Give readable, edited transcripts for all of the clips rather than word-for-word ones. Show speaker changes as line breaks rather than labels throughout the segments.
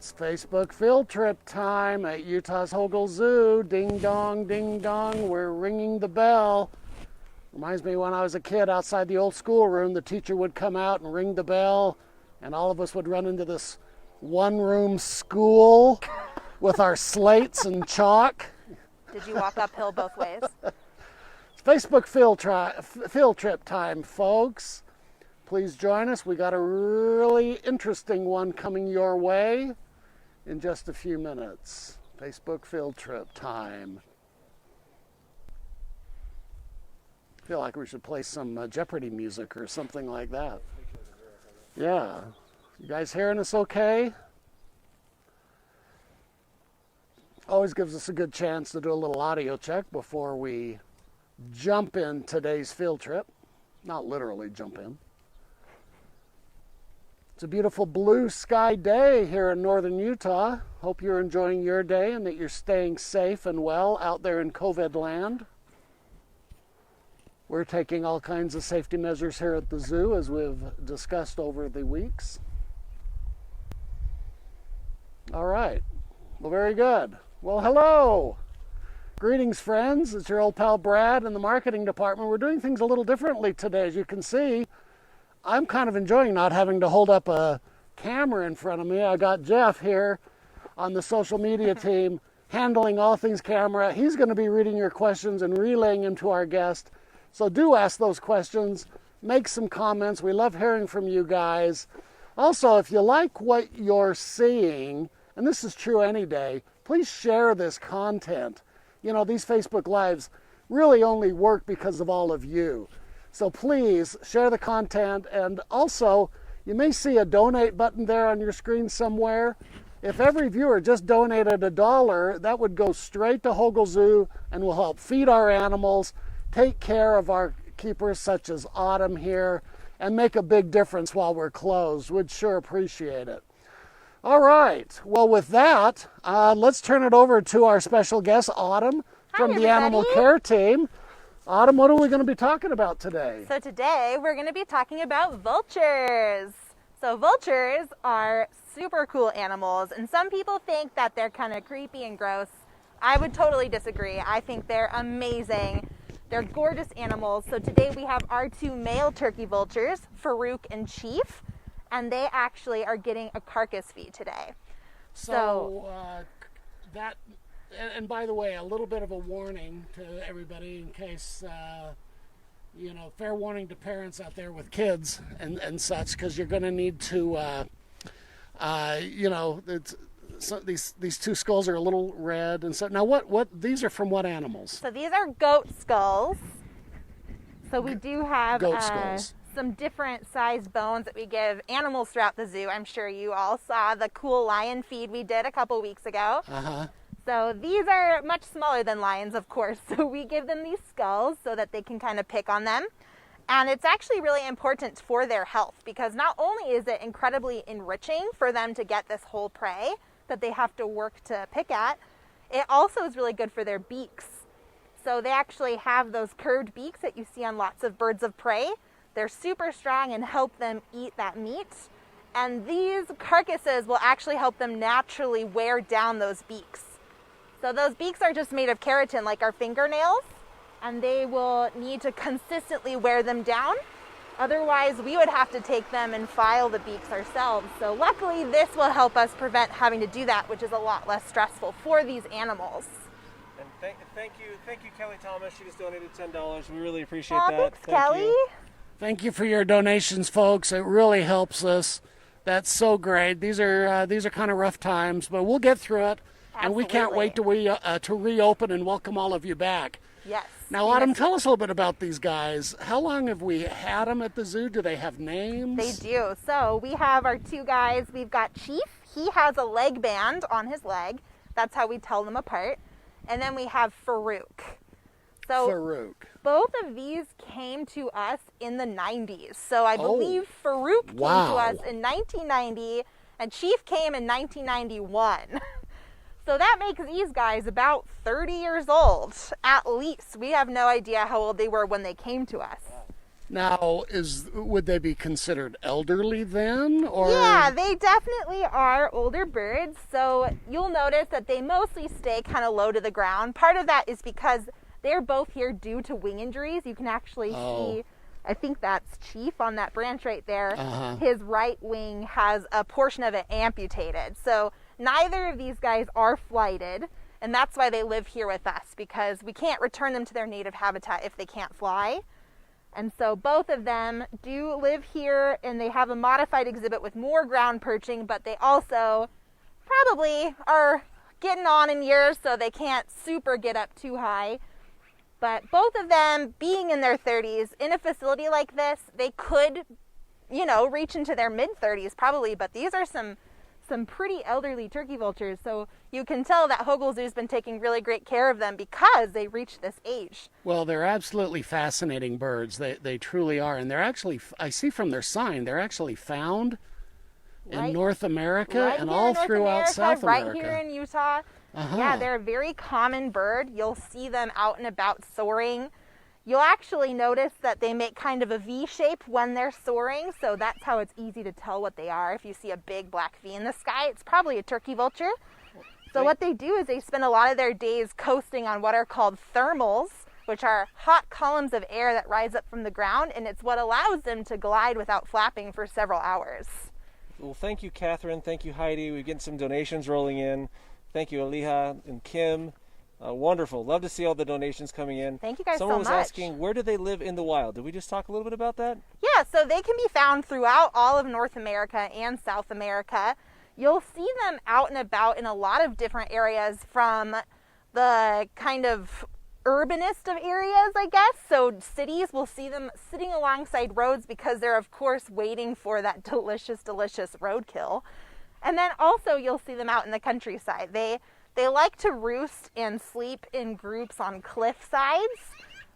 It's Facebook field trip time at Utah's Hogle Zoo. Ding dong, we're ringing the bell. Reminds me when I was a kid outside the old schoolroom, the teacher would come out and ring the bell, and all of us would run into this one-room school with our slates and chalk.
Did you walk uphill both ways?
It's Facebook field trip time, folks. Please join us. We got a really interesting one coming your way in just a few minutes. Facebook field trip time. I feel like we should play some Jeopardy music or something like that. Yeah. You guys hearing us okay? Always gives us a good chance to do a little audio check before we jump in today's field trip. Not literally jump in. It's a beautiful blue sky day here in northern Utah. Hope you're enjoying your day and that you're staying safe and well out there in COVID land. We're taking all kinds of safety measures here at the zoo as we've discussed over the weeks. All right. Well, very good. Well, hello. Greetings, friends. It's your old pal Brad in the marketing department. We're doing things a little differently today. As you can see, I'm kind of enjoying not having to hold up a camera in front of me. I got Jeff here on the social media team handling all things camera. He's going to be reading your questions and relaying them to our guest. So do ask those questions. Make some comments. We love hearing from you guys. Also, if you like what you're seeing, and this is true any day, please share this content. You know, these Facebook Lives really only work because of all of you. So please share the content, and also you may see a donate button there on your screen somewhere. If every viewer just donated $1, that would go straight to Hogle Zoo and will help feed our animals, take care of our keepers such as Autumn here, and make a big difference while we're closed. We'd sure appreciate it. All right, well with that, let's turn it over to our special guest, Autumn, from the Animal Care team. Autumn, what are we going to be talking about today?
So today we're going to be talking about vultures. So vultures are super cool animals, and some people think that they're kind of creepy and gross. I would totally disagree. I think they're amazing. They're gorgeous animals. So today we have our two male turkey vultures, Farouk and Chief, and they actually are getting a carcass feed today.
And by the way, a little bit of a warning to everybody in case, fair warning to parents out there with kids and such, because you're going to need to, these two skulls are a little red. And so now what these are from what animals?
So these are goat skulls. So we do have
goat skulls.
Some different sized bones that we give animals throughout the zoo. I'm sure you all saw the cool lion feed we did a couple weeks ago.
Uh-huh.
So these are much smaller than lions, of course. So we give them these skulls so that they can kind of pick on them. And it's actually really important for their health, because not only is it incredibly enriching for them to get this whole prey that they have to work to pick at, it also is really good for their beaks. So they actually have those curved beaks that you see on lots of birds of prey. They're super strong and help them eat that meat. And these carcasses will actually help them naturally wear down those beaks. So those beaks are just made of keratin, like our fingernails, and they will need to consistently wear them down. Otherwise, we would have to take them and file the beaks ourselves. So luckily, this will help us prevent having to do that, which is a lot less stressful for these animals.
And thank you, Kelly Thomas. She just donated $10. We really appreciate that.
Thanks, Kelly.
Thank you for your donations, folks. It really helps us. That's so great. These are kind of rough times, but we'll get through it.
Absolutely.
And we can't wait to reopen and welcome all of you back.
Yes.
Now, Autumn, tell us a little bit about these guys. How long have we had them at the zoo? Do they have names?
They do. So we have our two guys. We've got Chief. He has a leg band on his leg. That's how we tell them apart. And then we have Farouk. So
Farouk.
Both of these came to us in the 90s. So I believe Farouk came to us in 1990, and Chief came in 1991. So that makes these guys about 30 years old, at least. We have no idea how old they were when they came to us.
Now, would they be considered elderly then, or?
Yeah, they definitely are older birds. So you'll notice that they mostly stay kind of low to the ground. Part of that is because they're both here due to wing injuries. You can actually see, I think that's Chief on that branch right there. His right wing has a portion of it amputated. So neither of these guys are flighted, and that's why they live here with us, because we can't return them to their native habitat if they can't fly. And so both of them do live here, and they have a modified exhibit with more ground perching, but they also probably are getting on in years, so they can't super get up too high. But both of them, being in their 30s, in a facility like this, they could, reach into their mid-30s probably, but these are some pretty elderly turkey vultures, so you can tell that Hogle Zoo's been taking really great care of them because they reached this age.
Well, they're absolutely fascinating birds. They truly are, and they're actually, I see from their sign, they're actually found in North America and all throughout South America.
Right here in Utah. Yeah, they're a very common bird. You'll see them out and about soaring. You'll actually notice that they make kind of a V shape when they're soaring, so that's how it's easy to tell what they are. If you see a big black V in the sky, it's probably a turkey vulture. So what they do is they spend a lot of their days coasting on what are called thermals, which are hot columns of air that rise up from the ground, and it's what allows them to glide without flapping for several hours.
Well, thank you, Catherine. Thank you, Heidi. We're getting some donations rolling in. Thank you, Aliha and Kim. Wonderful. Love to see all the donations coming in.
Thank you guys
Someone
so
was
much.
asking, where do they live in the wild? Did we just talk a little bit about that?
Yeah, so they can be found throughout all of North America and South America. You'll see them out and about in a lot of different areas, from the kind of urbanist of areas, I guess. So cities will see them sitting alongside roads because they're, of course, waiting for that delicious, delicious roadkill. And then also you'll see them out in the countryside. They like to roost and sleep in groups on cliff sides,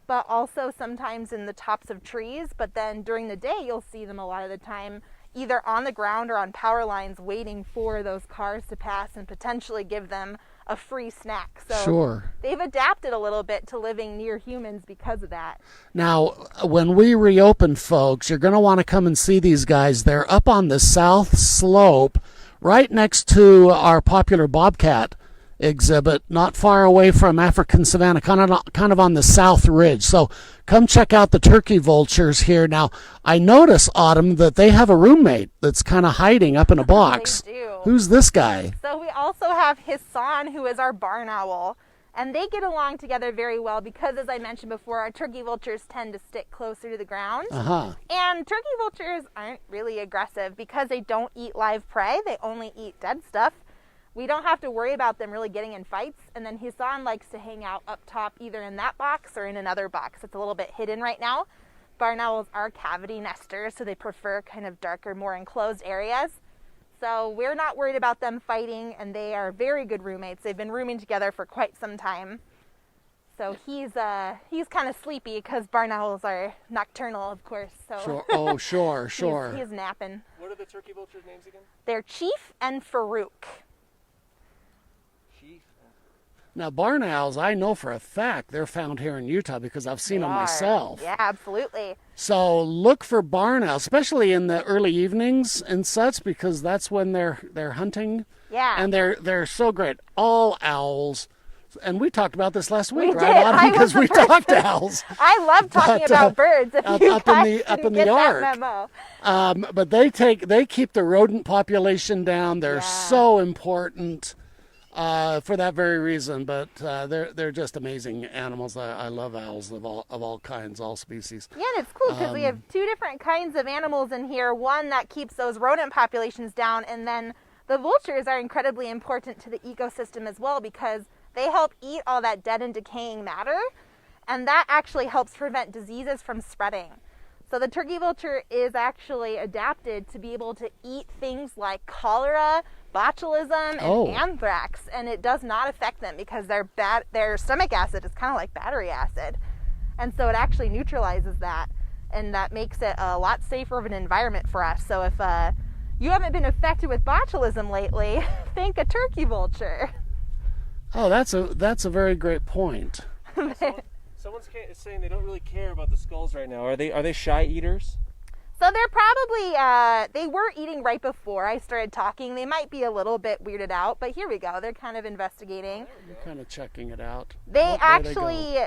but also sometimes in the tops of trees. But then during the day, you'll see them a lot of the time either on the ground or on power lines waiting for those cars to pass and potentially give them a free snack. So they've adapted a little bit to living near humans because of that.
Now, when we reopen, folks, you're going to want to come and see these guys. They're up on the south slope, right next to our popular bobcat exhibit, not far away from African savanna, kind of on the south ridge. So come check out the turkey vultures here. Now, I notice, Autumn, that they have a roommate that's kind of hiding up in a box.
They do.
Who's this guy?
So we also have Hassan, who is our barn owl, and they get along together very well because, as I mentioned before, our turkey vultures tend to stick closer to the ground. And turkey vultures aren't really aggressive because they don't eat live prey. They only eat dead stuff. We don't have to worry about them really getting in fights. And then Hassan likes to hang out up top, either in that box or in another box. It's a little bit hidden right now. Barn owls are cavity nesters, so they prefer kind of darker, more enclosed areas. So we're not worried about them fighting, and they are very good roommates. They've been rooming together for quite some time. So he's kind of sleepy because barn owls are nocturnal, of course. So
Sure.
He's napping.
What are the turkey vultures' names again?
They're Chief and Farouk.
Now, barn owls, I know for a fact they're found here in Utah because I've seen them myself.
Yeah, absolutely.
So look for barn owls, especially in the early evenings and such, because that's when they're hunting.
Yeah.
And they're so great. All owls, and we talked about this last week,
we
right,
did.
Autumn? Because we talked owls.
I love talking about birds. If you
up
guys
in
get
the ark.
that memo.
But they keep the rodent population down. They're so important. For that very reason, but they're just amazing animals. I love owls of all kinds, all species.
Yeah, and it's cool because we have two different kinds of animals in here. One that keeps those rodent populations down, and then the vultures are incredibly important to the ecosystem as well because they help eat all that dead and decaying matter, and that actually helps prevent diseases from spreading. So the turkey vulture is actually adapted to be able to eat things like cholera, botulism, and anthrax, and it does not affect them because their stomach acid is kind of like battery acid, and so it actually neutralizes that, and that makes it a lot safer of an environment for us. So if you haven't been affected with botulism lately, think a turkey vulture.
Oh, that's a very great point.
Someone's saying they don't really care about the skulls right now. Are they shy eaters?
So they're probably, they were eating right before I started talking. They might be a little bit weirded out, but here we go. They're kind of investigating.
You're kind of checking it out.
They actually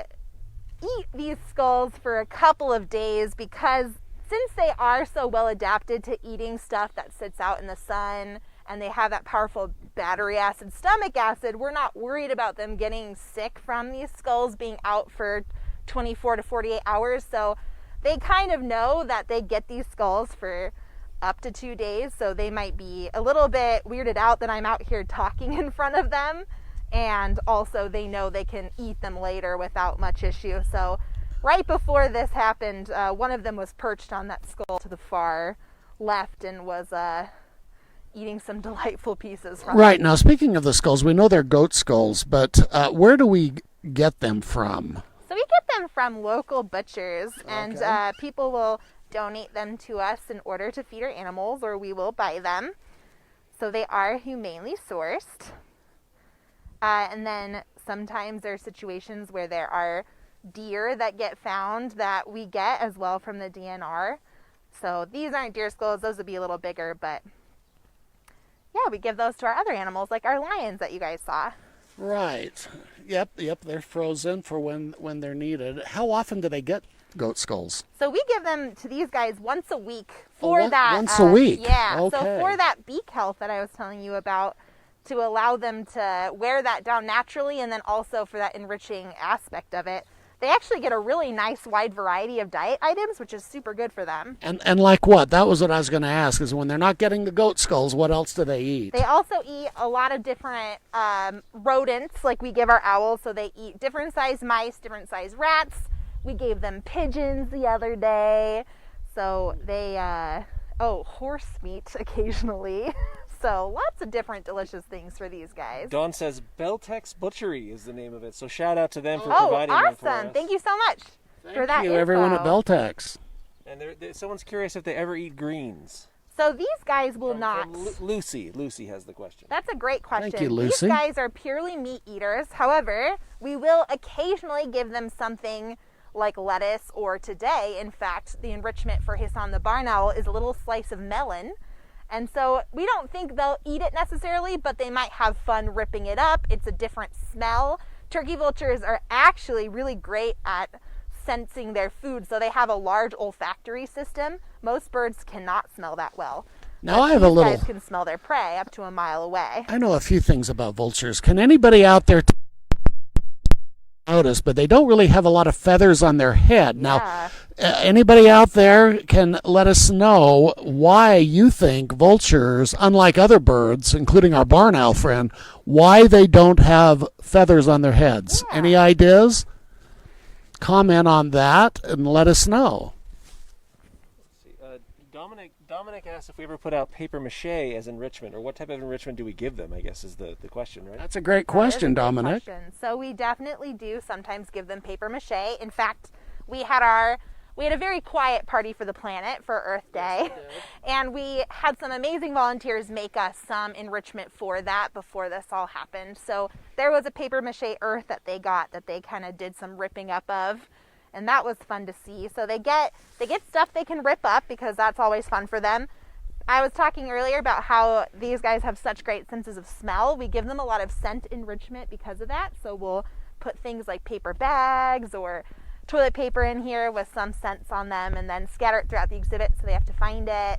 eat these skulls for a couple of days because since they are so well adapted to eating stuff that sits out in the sun and they have that powerful battery acid, stomach acid, we're not worried about them getting sick from these skulls being out for 24 to 48 hours. So they kind of know that they get these skulls for up to 2 days, so they might be a little bit weirded out that I'm out here talking in front of them, and also they know they can eat them later without much issue. So right before this happened, one of them was perched on that skull to the far left and was eating some delightful pieces from
Right,
it.
now speaking of the skulls, we know they're goat skulls, but where do we get them from?
So we get them from local butchers, and
Okay.
people will donate them to us in order to feed our animals, or we will buy them. So they are humanely sourced. And then sometimes there are situations where there are deer that get found that we get as well from the DNR. So these aren't deer skulls, those would be a little bigger, but yeah, we give those to our other animals, like our lions that you guys saw.
Right. Yep, they're frozen for when they're needed. How often do they get goat skulls?
So we give them to these guys once a week for that.
Once a week?
Yeah.
Okay.
So for that beak health that I was telling you about, to allow them to wear that down naturally, and then also for that enriching aspect of it, they actually get a really nice wide variety of diet items, which is super good for them.
And like what? That was what I was going to ask, is when they're not getting the goat skulls, what else do they eat?
They also eat a lot of different rodents, like we give our owls, so they eat different size mice, different size rats. We gave them pigeons the other day. So they, horse meat occasionally. So lots of different delicious things for these guys.
Dawn says Beltex Butchery is the name of it. So shout out to them for
Oh,
providing them for
awesome.
us.
Thank you so much for that
Thank you,
info.
everyone at Beltex.
And someone's curious if they ever eat greens.
So these guys will
From
not.
Lucy. Lucy has the question.
That's a great question.
Thank you, Lucy.
These guys are purely meat eaters. However, we will occasionally give them something like lettuce, or today, in fact, the enrichment for Hassan the barn owl is a little slice of melon. And so we don't think they'll eat it necessarily, but they might have fun ripping it up. It's a different smell. Turkey vultures are actually really great at sensing their food, so they have a large olfactory system. Most birds cannot smell that well.
Now I have a
These
little.
guys can smell their prey up to a mile away.
I know a few things about vultures. Can anybody out there notice? But they don't really have a lot of feathers on their head. Now,
Yeah.
anybody out there can let us know why you think vultures, unlike other birds, including our barn owl friend, why they don't have feathers on their heads.
Yeah.
Any ideas? Comment on that and let us know.
Dominic asked if we ever put out paper mache as enrichment, or what type of enrichment do we give them, I guess is the question, right?
That's a great
That is a
question,
good
Dominic.
question. So we definitely do sometimes give them paper mache. In fact, we had a very quiet party for the planet for Earth Day, and we had some amazing volunteers make us some enrichment for that before this all happened. So there was a paper mache earth that they got that they kind of did some ripping up of, and that was fun to see. So they get stuff they can rip up because that's always fun for them. I was talking earlier about how these guys have such great senses of smell. We give them a lot of scent enrichment because of that. So we'll put things like paper bags or toilet paper in here with some scents on them, and then scatter it throughout the exhibit so they have to find it.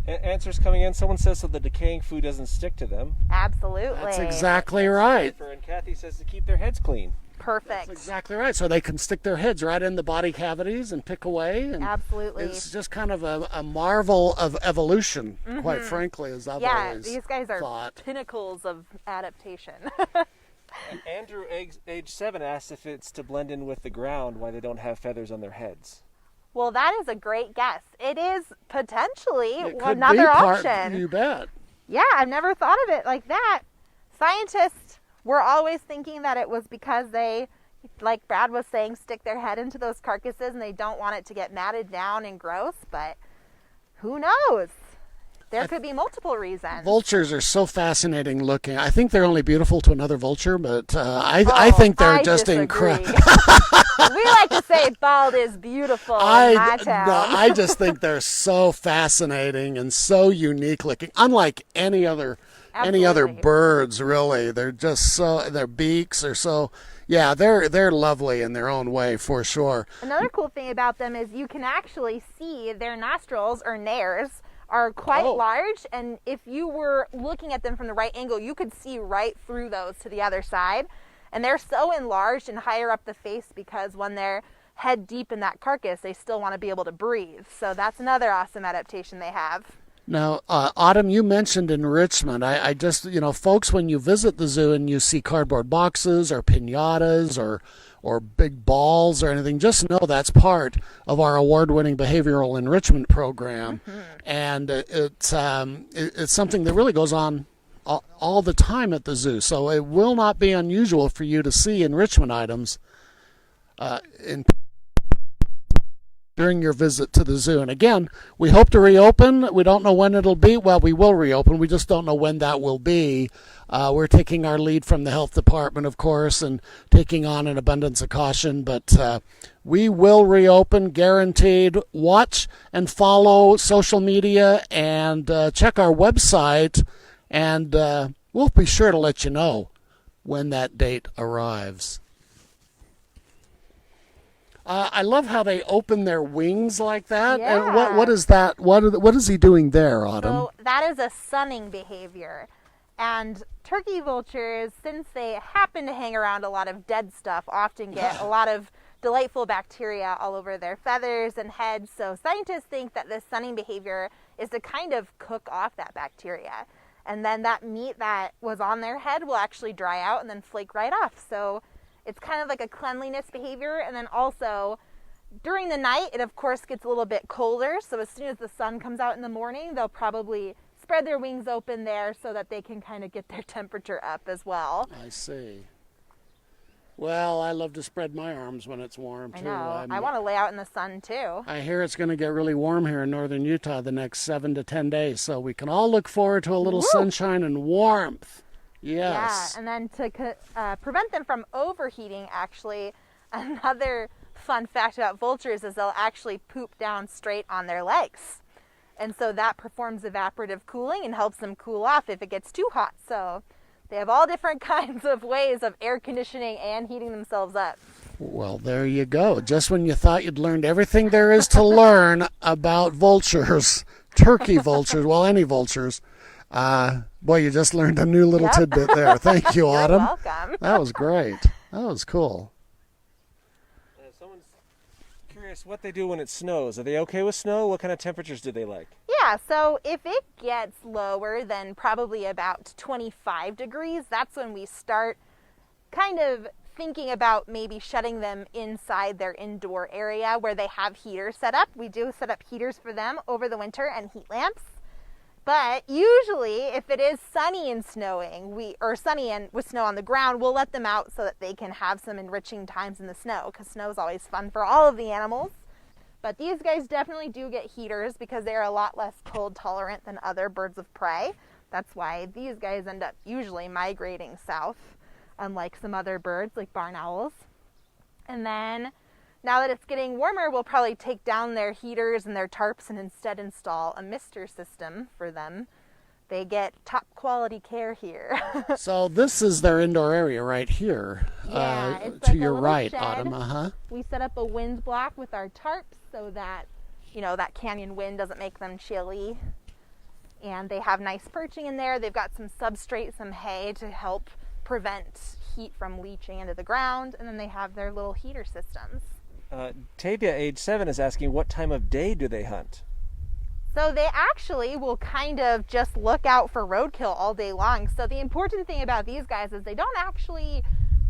Answers coming in. Someone says so the decaying food doesn't stick to them.
Absolutely.
That's exactly right.
And Kathy says to keep their heads clean.
Perfect.
That's exactly right. So they can stick their heads right in the body cavities and pick away. And
Absolutely.
it's just kind of a marvel of evolution, quite frankly, as I've
Yeah,
always
these guys are
thought.
pinnacles of adaptation.
Andrew, age 7, asks if it's to blend in with the ground, why they don't have feathers on their heads.
Well, that is a great guess. It is potentially
It could
another
be part,
option.
you bet.
Yeah, I've never thought of it like that. Scientists were always thinking that it was because they, like Brad was saying, stick their head into those carcasses and they don't want it to get matted down and gross, but who knows? There could be multiple reasons.
Vultures are so fascinating looking. I think they're only beautiful to another vulture, but I think they're just incredible.
We like to say bald is beautiful in my town.
I just think they're so fascinating and so unique looking, unlike any other birds. Really, they're just so, their beaks are so. Yeah, they're lovely in their own way for sure.
Another cool thing about them is you can actually see their nostrils or nares are quite large, and if you were looking at them from the right angle, you could see right through those to the other side. And they're so enlarged and higher up the face because when they're head deep in that carcass, they still want to be able to breathe. So that's another awesome adaptation they have.
Now, Autumn, you mentioned enrichment. I just, folks, when you visit the zoo and you see cardboard boxes or piñatas or big balls or anything, just know that's part of our award-winning behavioral enrichment program. Mm-hmm. And it's something that really goes on all the time at the zoo. So it will not be unusual for you to see enrichment items during your visit to the zoo. And again, we hope to reopen. We don't know when it'll be. Well, we will reopen. We just don't know when that will be. We're taking our lead from the health department, of course, and taking on an abundance of caution. But we will reopen, guaranteed. Watch and follow social media and check our website. And we'll be sure to let you know when that date arrives. I love how they open their wings like that.
Yeah.
And what is that? What is he doing there, Autumn?
So that is a sunning behavior. And turkey vultures, since they happen to hang around a lot of dead stuff, often get a lot of delightful bacteria all over their feathers and heads. So scientists think that this sunning behavior is to kind of cook off that bacteria. And then that meat that was on their head will actually dry out and then flake right off. So it's kind of like a cleanliness behavior. And then also during the night, it of course gets a little bit colder. So as soon as the sun comes out in the morning, they'll probably spread their wings open there so that they can kind of get their temperature up as well.
I see. Well, I love to spread my arms when it's warm too.
I know. I want to lay out in the sun too.
I hear it's going to get really warm here in northern Utah the next 7 to 10 days. So we can all look forward to a little sunshine and warmth. Yes.
Yeah, and then to prevent them from overheating, actually, another fun fact about vultures is they'll actually poop down straight on their legs. And so that performs evaporative cooling and helps them cool off if it gets too hot. So they have all different kinds of ways of air conditioning and heating themselves up.
Well, there you go. Just when you thought you'd learned everything there is to learn about vultures, turkey vultures, well, any vultures, boy, you just learned a new little tidbit there. Thank you, Autumn.
You're welcome.
That was great. That was cool.
Someone's curious what they do when it snows. Are they okay with snow? What kind of temperatures do they like?
Yeah, so if it gets lower than probably about 25 degrees, that's when we start kind of thinking about maybe shutting them inside their indoor area where they have heaters set up. We do set up heaters for them over the winter and heat lamps. But usually, if it is sunny and snowing, sunny and with snow on the ground, we'll let them out so that they can have some enriching times in the snow, because snow is always fun for all of the animals. But these guys definitely do get heaters because they are a lot less cold tolerant than other birds of prey. That's why these guys end up usually migrating south, unlike some other birds like barn owls. And then now that it's getting warmer, we'll probably take down their heaters and their tarps and instead install a mister system for them. They get top quality care here.
So this is their indoor area right here.
Yeah, it's
to
like
your
a
right,
shed.
Autumn.
We set up a wind block with our tarps so that, that canyon wind doesn't make them chilly. And they have nice perching in there. They've got some substrate, some hay to help prevent heat from leaching into the ground. And then they have their little heater systems.
Tavia, age 7, is asking what time of day do they hunt?
So they actually will kind of just look out for roadkill all day long. So the important thing about these guys is they don't actually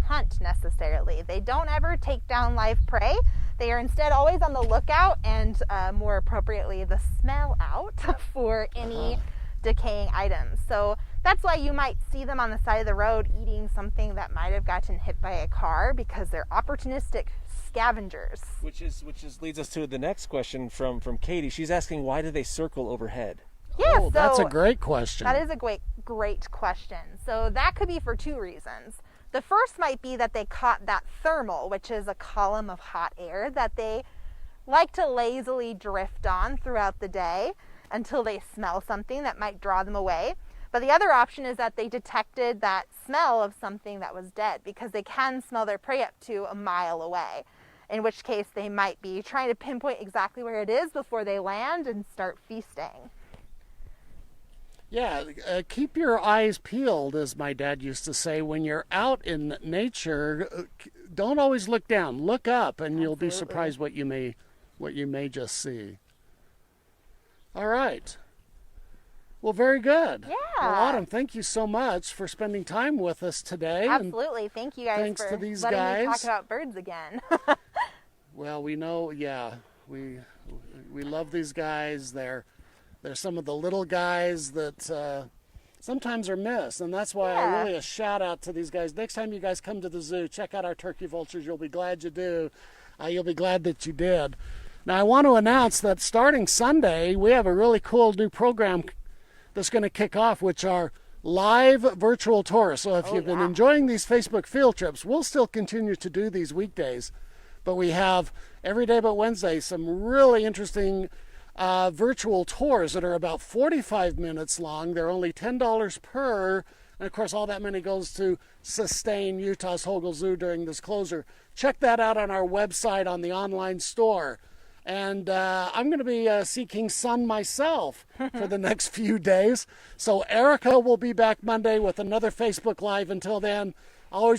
hunt necessarily. They don't ever take down live prey. They are instead always on the lookout and more appropriately the smell out for any decaying items. So that's why you might see them on the side of the road eating something that might have gotten hit by a car, because they're opportunistic scavengers.
Which leads us to the next question from Katie. She's asking, why do they circle overhead?
Yeah,
Oh, that's a great question.
That is a great question. So that could be for two reasons. The first might be that they caught that thermal, which is a column of hot air that they like to lazily drift on throughout the day until they smell something that might draw them away. But the other option is that they detected that smell of something that was dead, because they can smell their prey up to a mile away, in which case they might be trying to pinpoint exactly where it is before they land and start feasting.
Yeah, keep your eyes peeled, as my dad used to say. When you're out in nature, don't always look down. Look up, and you'll be surprised what you may just see. All right. Well, very good.
Yeah.
Well, Autumn, thank you so much for spending time with us today.
Absolutely. Thank you guys
thanks
for
to these
letting
guys.
me talk about birds again.
Well, we know, yeah, we love these guys. They're some of the little guys that sometimes are missed, and that's why I really a shout out to these guys. Next time you guys come to the zoo, check out our turkey vultures. You'll be glad you do. You'll be glad that you did. Now, I want to announce that starting Sunday, we have a really cool new program that's going to kick off, which are live virtual tours. So if you've been enjoying these Facebook field trips, we'll still continue to do these weekdays, but we have every day but Wednesday some really interesting virtual tours that are about 45 minutes long. They're only $10 per, and of course all that money goes to sustain Utah's Hogle Zoo during this closure. Check that out on our website on the online store. And I'm going to be seeking sun myself for the next few days. So Erica will be back Monday with another Facebook Live. Until then, always